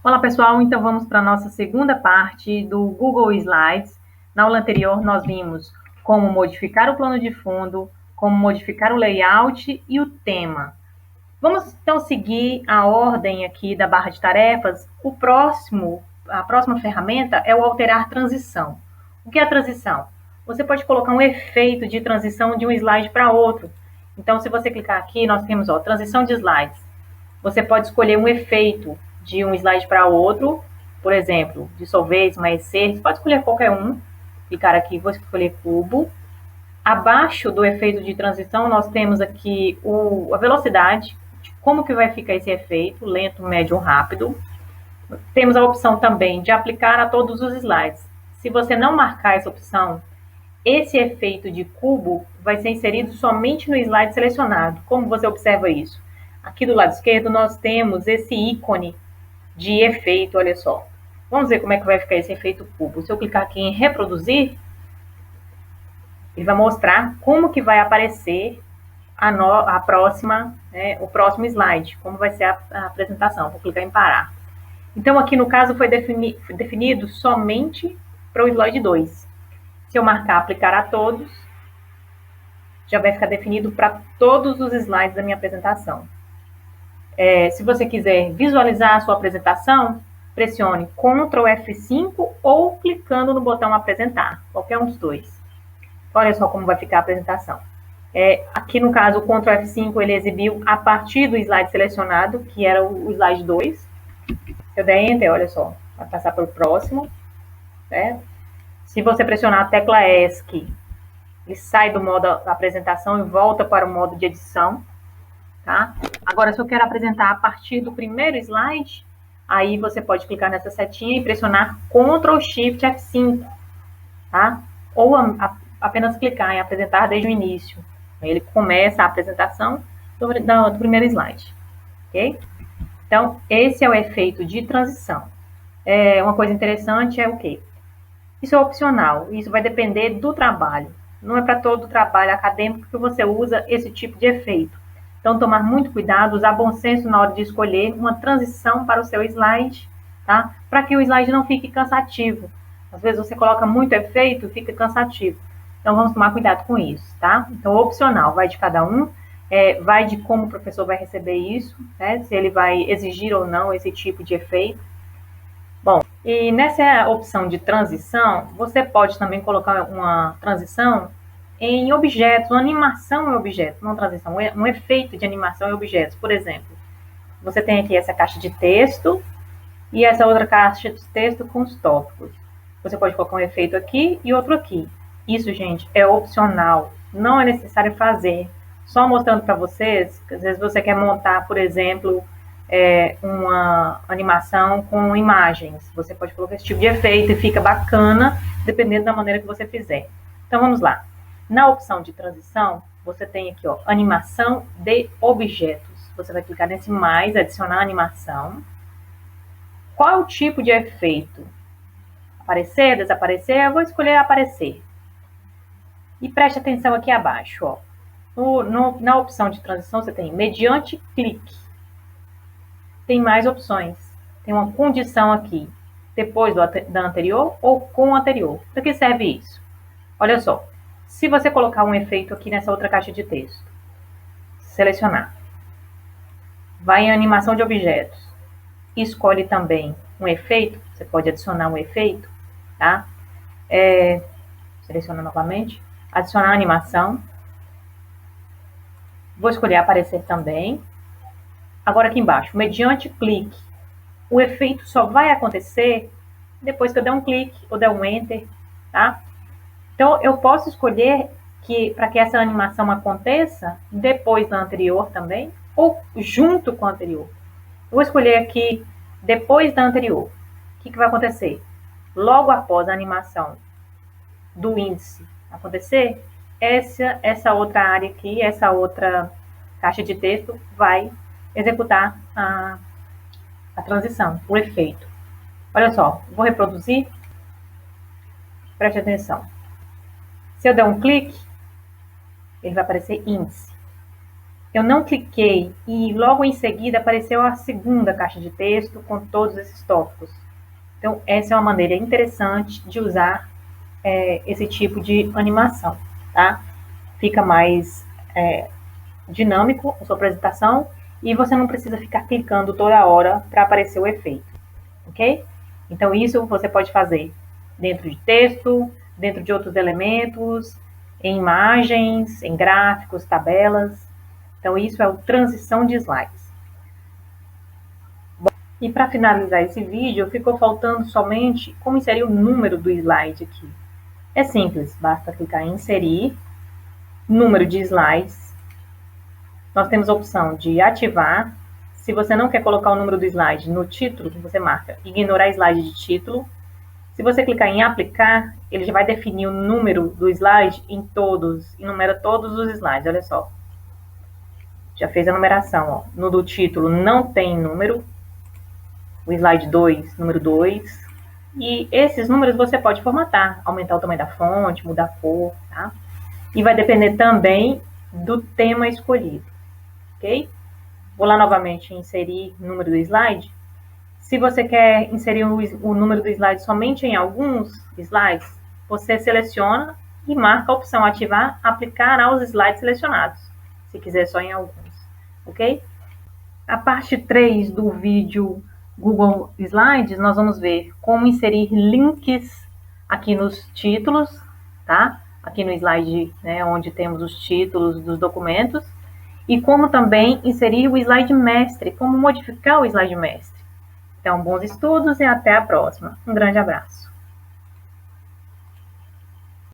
Olá pessoal, então vamos para a nossa segunda parte do Google Slides. Na aula anterior nós vimos como modificar o plano de fundo, como modificar o layout e o tema. Vamos então seguir a ordem aqui da barra de tarefas. A próxima ferramenta é o alterar transição. O que é a transição? Você pode colocar um efeito de transição de um slide para outro. Então, se você clicar aqui, nós temos transição de slides. Você pode escolher um efeito de um slide para outro, por exemplo, dissolver, esmaecer, você pode escolher qualquer um. Clicar aqui, vou escolher cubo. Abaixo do efeito de transição, nós temos aqui a velocidade, como que vai ficar esse efeito, lento, médio, rápido. Temos a opção também de aplicar a todos os slides. Se você não marcar essa opção, esse efeito de cubo vai ser inserido somente no slide selecionado. Como você observa isso? Aqui do lado esquerdo nós temos esse ícone de efeito, olha só. Vamos ver como é que vai ficar esse efeito cubo. Se eu clicar aqui em reproduzir, ele vai mostrar como que vai aparecer a próxima, o próximo slide, como vai ser a apresentação. Vou clicar em parar. Então, aqui no caso foi definido somente para o slide 2. Se eu marcar aplicar a todos, já vai ficar definido para todos os slides da minha apresentação. Se você quiser visualizar a sua apresentação, pressione Ctrl F5 ou clicando no botão apresentar, qualquer um dos dois. Olha só como vai ficar a apresentação. Aqui no caso, o Ctrl F5 ele exibiu a partir do slide selecionado, que era o slide 2. Se eu der Enter, olha só, vai passar para o próximo. Certo? Se você pressionar a tecla ESC, ele sai do modo apresentação e volta para o modo de edição. Tá? Agora, se eu quero apresentar a partir do primeiro slide, aí você pode clicar nessa setinha e pressionar Ctrl Shift F5, tá? Ou apenas clicar em apresentar desde o início. Aí ele começa a apresentação do primeiro slide, ok? Então, esse é o efeito de transição. Uma coisa interessante é o quê? Isso é opcional, isso vai depender do trabalho. Não é para todo trabalho acadêmico que você usa esse tipo de efeito. Então, tomar muito cuidado, usar bom senso na hora de escolher uma transição para o seu slide, tá? Para que o slide não fique cansativo. Às vezes você coloca muito efeito, fica cansativo. Então, vamos tomar cuidado com isso, tá? Então, opcional, vai de cada um, vai de como o professor vai receber isso, né? Se ele vai exigir ou não esse tipo de efeito. Bom, e nessa opção de transição, você pode também colocar uma transição em objetos, uma animação em objetos, não transição, um efeito de animação em objetos. Por exemplo, você tem aqui essa caixa de texto e essa outra caixa de texto com os tópicos. Você pode colocar um efeito aqui e outro aqui. Isso, gente, é opcional, não é necessário fazer. Só mostrando para vocês, que às vezes você quer montar, por exemplo, uma animação com imagens. Você pode colocar esse tipo de efeito e fica bacana, dependendo da maneira que você fizer. Então, vamos lá. Na opção de transição, você tem aqui, ó, animação de objetos. Você vai clicar nesse mais, adicionar animação. Qual é o tipo de efeito? Aparecer, desaparecer? Eu vou escolher aparecer. E preste atenção aqui abaixo, ó. Na opção de transição, você tem mediante clique. Tem mais opções. Tem uma condição aqui, depois da anterior ou com o anterior. Para que serve isso? Olha só. Se você colocar um efeito aqui nessa outra caixa de texto, selecionar, vai em animação de objetos, escolhe também um efeito, você pode adicionar um efeito, tá? Seleciona novamente, adicionar animação, vou escolher aparecer também. Agora aqui embaixo, mediante clique, o efeito só vai acontecer depois que eu der um clique ou der um enter, tá? Então, eu posso escolher para que essa animação aconteça depois da anterior também, ou junto com a anterior. Eu vou escolher aqui depois da anterior. O que vai acontecer? Logo após a animação do índice acontecer, essa outra área aqui, essa outra caixa de texto vai executar a transição, o efeito. Olha só, vou reproduzir. Preste atenção. Se eu der um clique, ele vai aparecer índice. Eu não cliquei e logo em seguida apareceu a segunda caixa de texto com todos esses tópicos. Então, essa é uma maneira interessante de usar esse tipo de animação, tá? Fica mais dinâmico a sua apresentação e você não precisa ficar clicando toda hora para aparecer o efeito, ok? Então, isso você pode fazer dentro de texto, dentro de outros elementos, em imagens, em gráficos, tabelas. Então, isso é o transição de slides. E para finalizar esse vídeo, ficou faltando somente como inserir o número do slide aqui. É simples, basta clicar em inserir, número de slides. Nós temos a opção de ativar. Se você não quer colocar o número do slide no título, você marca ignorar slide de título. Se você clicar em aplicar, ele já vai definir o número do slide em todos, enumera todos os slides, olha só. Já fez a numeração, ó. No do título não tem número, o slide 2, número 2. E esses números você pode formatar, aumentar o tamanho da fonte, mudar a cor, tá? E vai depender também do tema escolhido, ok? Vou lá novamente em inserir número do slide. Se você quer inserir o número do slide somente em alguns slides, você seleciona e marca a opção ativar, aplicar aos slides selecionados, se quiser só em alguns, ok? A parte 3 do vídeo Google Slides, nós vamos ver como inserir links aqui nos títulos, tá? Aqui no slide, né, onde temos os títulos dos documentos, e como também inserir o slide mestre, como modificar o slide mestre. Então, bons estudos e até a próxima. Um grande abraço.